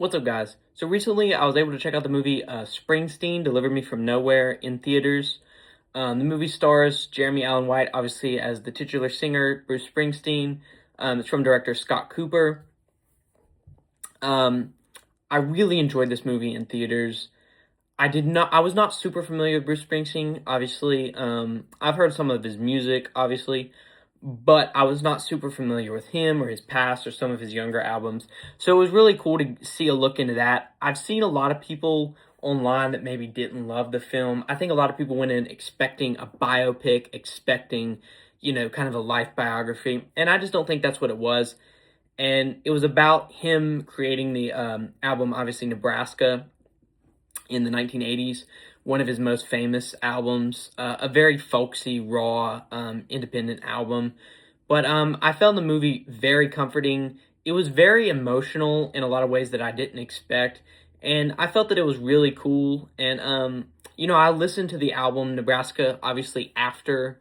What's up, guys? So recently, I was able to check out the movie Springsteen, Delivered Me From Nowhere in theaters. The movie stars Jeremy Allen White, obviously, as the titular singer, Bruce Springsteen. It's from director Scott Cooper. Um, I really enjoyed this movie in theaters. I was not super familiar with Bruce Springsteen, obviously. I've heard some of his music, obviously, but I was not super familiar with him or his past or some of his younger albums. So it was really cool to see a look into that. I've seen a lot of people online that maybe didn't love the film. I think a lot of people went in expecting a biopic, expecting, kind of a life biography, and I just don't think that's what it was. And it was about him creating the album, obviously, Nebraska in the 1980s, one of his most famous albums, a very folksy, raw, independent album. But I found the movie very comforting. It was very emotional in a lot of ways that I didn't expect. And I felt that it was really cool. And, I listened to the album Nebraska, obviously, after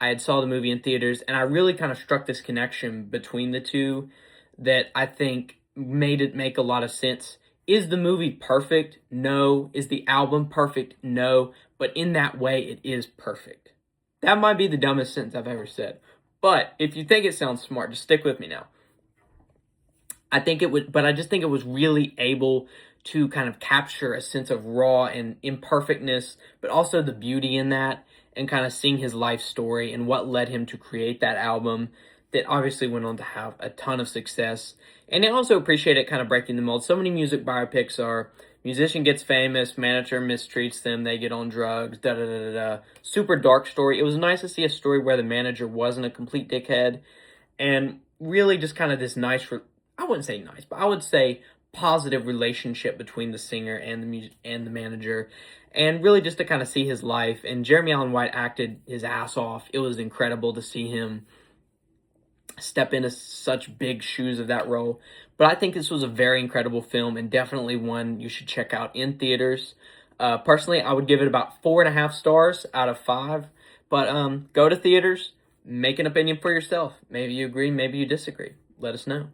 I had saw the movie in theaters. And I really kind of struck this connection between the two that I think made it make a lot of sense. Is the movie perfect? No. Is the album perfect? No. But in that way, it is perfect. That might be the dumbest sentence I've ever said. But if you think it sounds smart, just stick with me now. I just think it was really able to kind of capture a sense of raw and imperfectness, but also the beauty in that, and kind of seeing his life story and what led him to create that album that obviously went on to have a ton of success. And I also appreciate it kind of breaking the mold. So many music biopics are musician gets famous, manager mistreats them, they get on drugs, da da da da da. Super dark story. It was nice to see a story where the manager wasn't a complete dickhead, and really just kind of this nice, I wouldn't say nice, but I would say positive relationship between the singer and the manager, and really just to kind of see his life. And Jeremy Allen White acted his ass off. It was incredible to see him step into such big shoes of that role. But I think this was a very incredible film, and definitely one you should check out in theaters. Personally, I would give it about 4.5 stars out of 5. But go to theaters, make an opinion for yourself. Maybe you agree, maybe you disagree. Let us know.